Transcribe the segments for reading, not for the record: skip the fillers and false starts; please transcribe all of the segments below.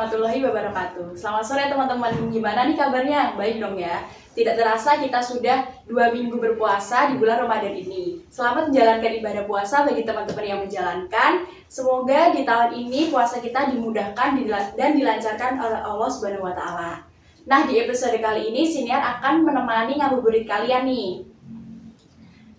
warahmatullahi wabarakatuh. Selamat sore teman-teman, gimana nih kabarnya? Baik dong ya. Tidak terasa kita sudah 2 minggu berpuasa di bulan Ramadan ini. Selamat menjalankan ibadah puasa bagi teman-teman yang menjalankan. Semoga di tahun ini puasa kita dimudahkan dan dilancarkan oleh Allah Subhanahu wa Ta'ala. Nah, di episode kali ini Siniar akan menemani ngabuburit kalian nih.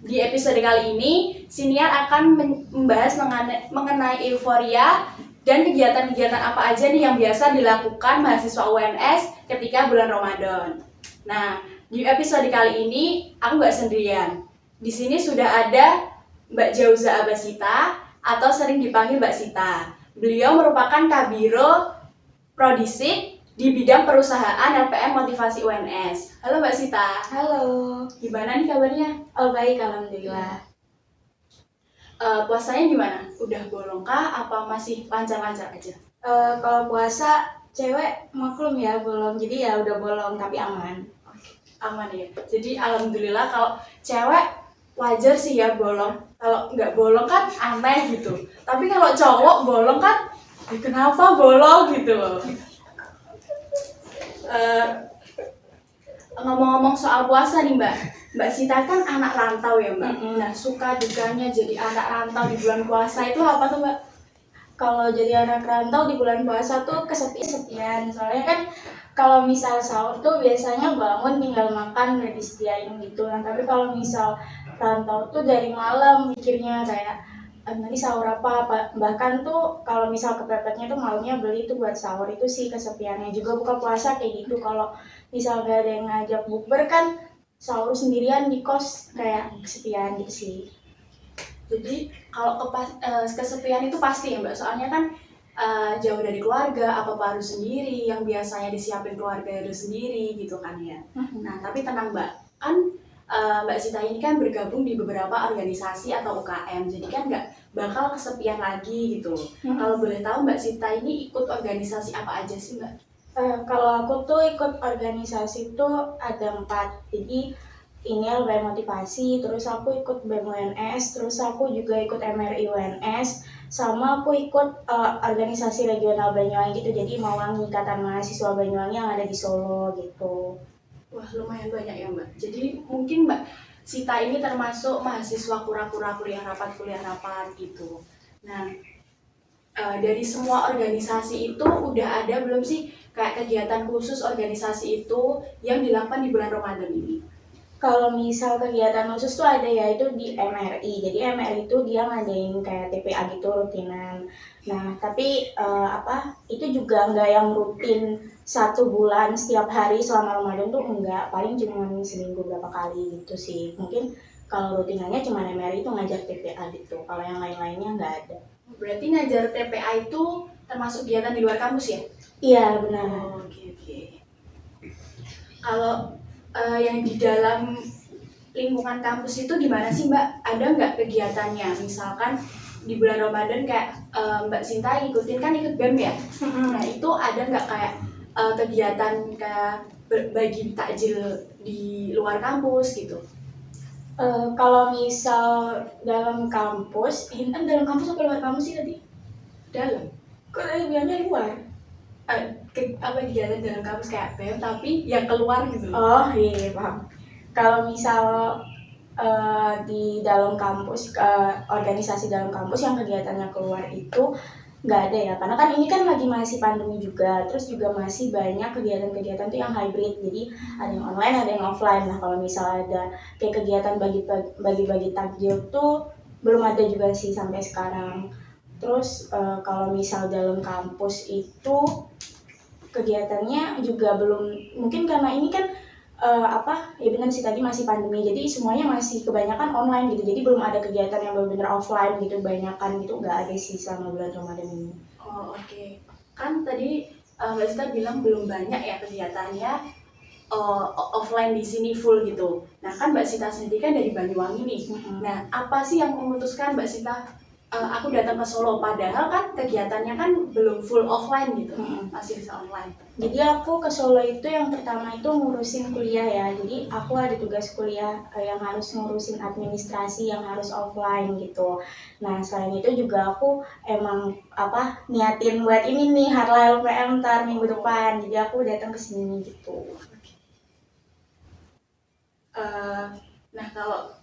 Di episode kali ini Siniar akan membahas mengenai euforia dan kegiatan-kegiatan apa aja nih yang biasa dilakukan mahasiswa UNS ketika bulan Ramadan. Nah, di episode kali ini aku nggak sendirian. Di sini sudah ada Mbak Jauza Abasita atau sering dipanggil Mbak Sita. Beliau merupakan Kabiro Prodisip di bidang perusahaan LPM Motivasi UNS. Halo Mbak Sita. Halo. Gimana nih kabarnya? Oh baik, alhamdulillah. Puasanya gimana? Udah bolong kah? Apa masih lancar-lancar aja? Kalau puasa cewek maklum ya bolong, jadi ya udah bolong tapi aman. Aman ya. Jadi alhamdulillah kalau cewek wajar sih ya bolong. Kalau nggak bolong kan aneh gitu. Tapi kalau cowok bolong kan, kenapa bolong gitu loh. Ngomong-ngomong soal puasa nih Mbak Sita kan anak rantau ya Mbak. Nah, suka dukanya jadi anak rantau di bulan puasa itu apa tuh Mbak? Kalau jadi anak rantau di bulan puasa tuh kesepian. Soalnya kan kalau misal sahur tuh biasanya bangun tinggal makan udah disediain gitu. Nah, tapi kalau misal rantau tuh dari malam mikirnya kayak nanti sahur apa, bahkan tuh kalau misal kepepetnya tuh malamnya beli tuh buat sahur. Itu sih kesepiannya. Juga buka puasa kayak gitu, kalau misal gak ada yang ngajak bukber kan sahur sendirian di kos kayak kesepian gitu sih. Jadi kalau kesepian itu pasti ya Mbak, soalnya kan jauh dari keluarga, apa harus sendiri, yang biasanya disiapin keluarga harus sendiri gitu kan ya. Nah tapi tenang Mbak, kan Mbak Sita ini kan bergabung di beberapa organisasi atau UKM, jadi kan nggak bakal kesepian lagi gitu. Kalau boleh tahu Mbak Sita ini ikut organisasi apa aja sih Mbak? Kalau aku tuh ikut organisasi tuh ada 4, jadi ini LPM Motivasi, terus aku ikut BEM UNS, terus aku juga ikut MRI UNS, sama aku ikut organisasi regional Banyuwangi gitu, jadi Mawang Ikatan Mahasiswa Banyuwangi yang ada di Solo gitu. Wah, lumayan banyak ya Mbak. Jadi mungkin Mbak Sita ini termasuk mahasiswa kura-kura kuliah rapat gitu. Nah, dari semua organisasi itu udah ada belum sih kayak kegiatan khusus organisasi itu yang dilakukan di bulan Ramadan ini? Kalau misal kegiatan khusus tuh ada ya, itu di MRI. Jadi MRI itu dia ngadain kayak TPA gitu rutinan. Nah, tapi itu juga nggak yang rutin 1 bulan setiap hari selama Ramadan tuh enggak. Paling cuma seminggu berapa kali gitu sih. Mungkin kalau rutinannya cuma MRI itu ngajar TPA gitu. Kalau yang lain-lainnya nggak ada. Berarti ngajar TPA itu termasuk kegiatan di luar kampus ya? Iya, benar. Oh, oke. Kalau yang di dalam lingkungan kampus itu gimana sih Mbak? Ada nggak kegiatannya? Misalkan di bulan Ramadan kayak Mbak Sinta ngikutin kan ikut BEM ya? Nah itu ada nggak kayak kegiatan kayak bagi takjil di luar kampus gitu? Kalau misal dalam kampus, dalam kampus atau luar kampus sih tadi? Dalam. Kok tadi bilangnya luar? Kegiatan dalam kampus kayak BEM tapi yang keluar gitu. Oh iya, paham. Kalau misal di dalam kampus, organisasi dalam kampus yang kegiatannya keluar itu nggak ada ya, karena kan ini kan lagi masih pandemi juga, terus juga masih banyak kegiatan-kegiatan tuh yang hybrid, jadi ada yang online ada yang offline. Nah kalau misal ada kayak kegiatan bagi-bagi takjil tuh belum ada juga sih sampai sekarang. Terus kalau misal dalam kampus itu kegiatannya juga belum, mungkin karena ini kan ya benar sih tadi masih pandemi, jadi semuanya masih kebanyakan online gitu, jadi belum ada kegiatan yang benar-benar offline gitu, banyakan gitu nggak ada sih selama bulan Ramadan ini. Oh oke. Kan tadi Mbak Sita bilang belum banyak ya kegiatannya offline di sini full gitu. Nah kan Mbak Sita sendiri kan dari Banyuwangi nih. Nah apa sih yang memutuskan Mbak Sita aku datang ke Solo, padahal kan kegiatannya kan belum full offline gitu, Mm-mm. masih bisa online. Jadi aku ke Solo itu yang pertama itu ngurusin kuliah ya. Jadi aku ada tugas kuliah yang harus ngurusin administrasi yang harus offline gitu. Nah selain itu juga aku emang niatin buat ini nih Harlel PM ntar minggu depan. Jadi aku datang ke sini gitu. Nah kalau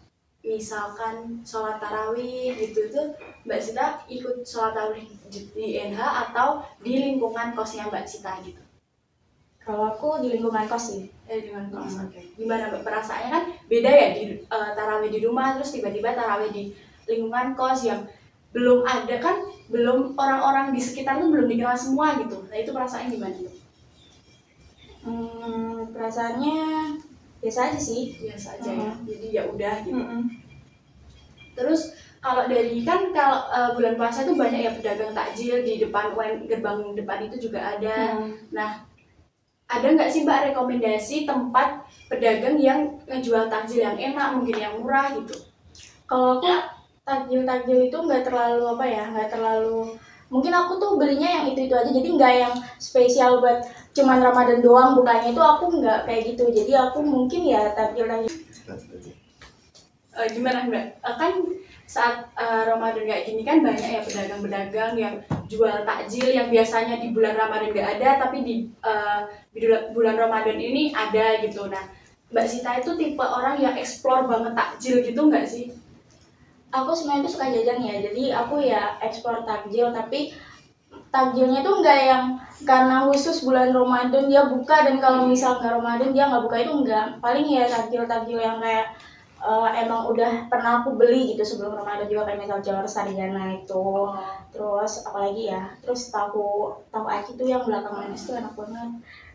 misalkan sholat tarawih gitu tuh Mbak Sita ikut sholat tarawih di NH atau di lingkungan kosnya Mbak Sita gitu? Kalau aku di lingkungan kos sih. Di lingkungan kos. Oke. Gimana Mbak perasaannya, kan beda ya di tarawih di rumah terus tiba-tiba tarawih di lingkungan kos yang belum ada kan, belum orang-orang di sekitar tuh belum dikenal semua gitu. Nah itu perasaannya gimana? Perasaannya biasa aja sih. Biasa aja ya. Jadi ya udah gitu. Terus kalau bulan puasa itu banyak ya pedagang takjil di depan gerbang depan itu juga ada. Nah, ada nggak sih Mbak rekomendasi tempat pedagang yang ngejual takjil yang enak, mungkin yang murah gitu? Kalau aku takjil itu nggak terlalu, mungkin aku tuh belinya yang itu aja, jadi nggak yang spesial buat cuman Ramadan doang bukanya, itu aku nggak kayak gitu. Jadi aku mungkin ya takjil. Gimana Mbak? Kan saat Ramadan kayak gini kan banyak ya pedagang-pedagang yang jual takjil yang biasanya di bulan Ramadan nggak ada, tapi di bulan Ramadan ini ada gitu. Nah, Mbak Sita itu tipe orang yang explore banget takjil gitu nggak sih? Aku sebenarnya tuh suka jajan ya, jadi aku ya explore takjil, tapi takjilnya tuh nggak yang karena khusus bulan Ramadan dia buka, dan kalau misal nggak Ramadan dia nggak buka, itu enggak. Paling ya takjil yang kayak emang udah pernah aku beli gitu sebelum Ramadan juga, kayak misal jalur sarjana itu. Terus apalagi ya, terus tahu aci tuh yang belakangan itu enak banget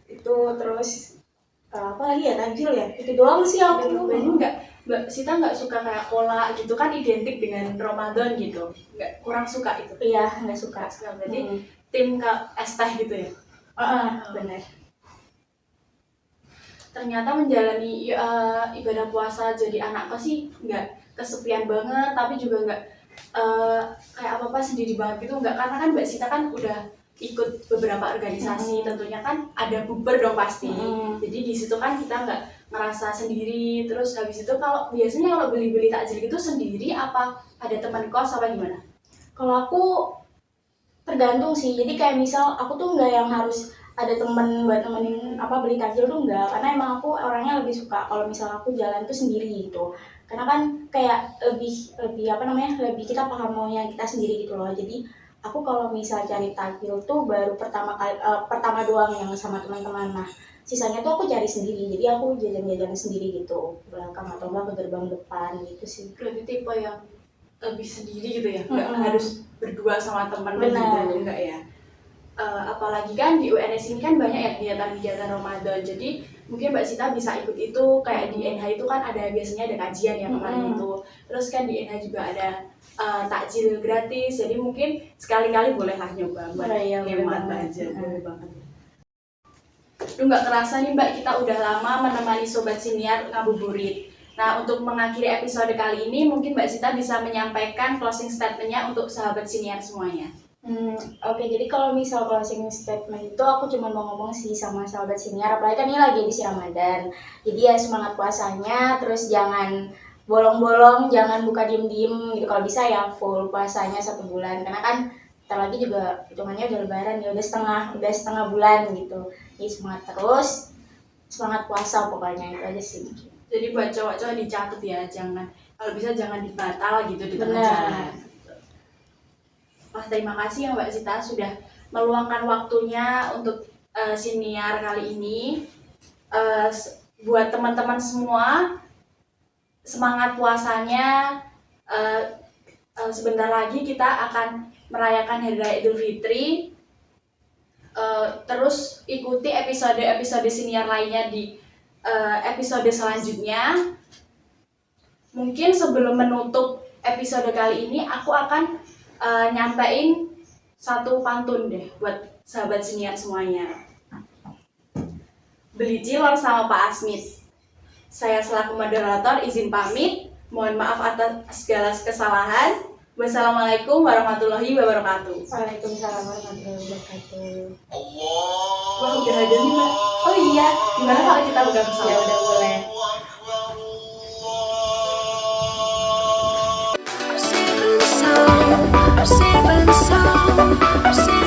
itu. Terus apa lagi ya takjil ya, itu doang sih aku. Mbak Sita nggak suka kayak cola gitu kan, identik dengan Ramadan gitu, nggak, kurang suka itu? Iya, nggak suka. Berarti tim ke es teh gitu ya? Benar. Ternyata menjalani ibadah puasa jadi anak kos sih nggak kesepian banget, tapi juga nggak kayak apa-apa sendiri banget gitu, nggak, karena kan Mbak Sita kan udah ikut beberapa organisasi, tentunya kan ada bukber dong pasti. Jadi di situ kan kita nggak ngerasa sendiri. Terus habis itu biasanya kalau beli-beli takjil gitu sendiri apa ada teman kos apa gimana? Kalau aku tergantung sih, jadi kayak misal aku tuh nggak yang harus ada temen buat temenin beli takjil tuh enggak, karena emang aku orangnya lebih suka kalau misal aku jalan tuh sendiri gitu, karena kan kayak lebih lebih kita paham maunya kita sendiri gitu loh. Jadi aku kalau misal cari takjil tuh baru pertama doang yang sama teman-teman. Nah sisanya tuh aku cari sendiri, jadi aku jajan-jajan sendiri gitu belakang atau enggak ke gerbang depan gitu sih. Berarti tipe yang lebih sendiri gitu ya, nggak harus berdua sama teman gitu, enggak ya? Apalagi kan di UNS ini kan banyak ya kegiatan-kegiatan Ramadan, jadi mungkin Mbak Sita bisa ikut itu. Kayak di NH itu kan ada biasanya ada kajian ya kemarin itu, terus kan di NH juga ada takjil gratis, jadi mungkin sekali-kali bolehlah nyoba buat hemat budget. Boleh banget. Nggak kerasa nih Mbak, kita udah lama menemani Sobat Siniar ngabuburit. Nah, untuk mengakhiri episode kali ini, mungkin Mbak Sita bisa menyampaikan closing statement-nya untuk sahabat Siniar semuanya. Oke, jadi kalau misal closing statement itu aku cuma mau ngomong sih sama sahabat senior, apalagi kan ini lagi edisi Ramadan. Jadi ya semangat puasanya, terus jangan bolong-bolong, jangan buka diem-diem gitu. Kalau bisa ya full puasanya 1 bulan, karena kan ntar lagi juga hitungannya udah lebaran ya, udah setengah bulan gitu. Jadi semangat terus, semangat puasa pokoknya, itu aja sih. Jadi buat cowok-cowok dicatat ya, kalau bisa jangan dibatal gitu di tengah jalan. Terima kasih ya Mbak Sita sudah meluangkan waktunya untuk siniar kali ini. Buat teman-teman semua, semangat puasanya. Sebentar lagi kita akan merayakan Hari Raya Idul Fitri. Terus ikuti episode-episode siniar lainnya di episode selanjutnya. Mungkin sebelum menutup episode kali ini, aku akan nyampein satu pantun deh buat sahabat siniar semuanya. Beli cilor sama Pak Asmit. Saya selaku moderator izin pamit. Mohon maaf atas segala kesalahan. Wassalamualaikum warahmatullahi wabarakatuh. Waalaikumsalam warahmatullahi wabarakatuh. Wah, udah ada nih, Mbak. Oh iya, gimana kalau kita buka bersama? Ya udah boleh. I'm saving the sound, I'm saving the sound, I'm saving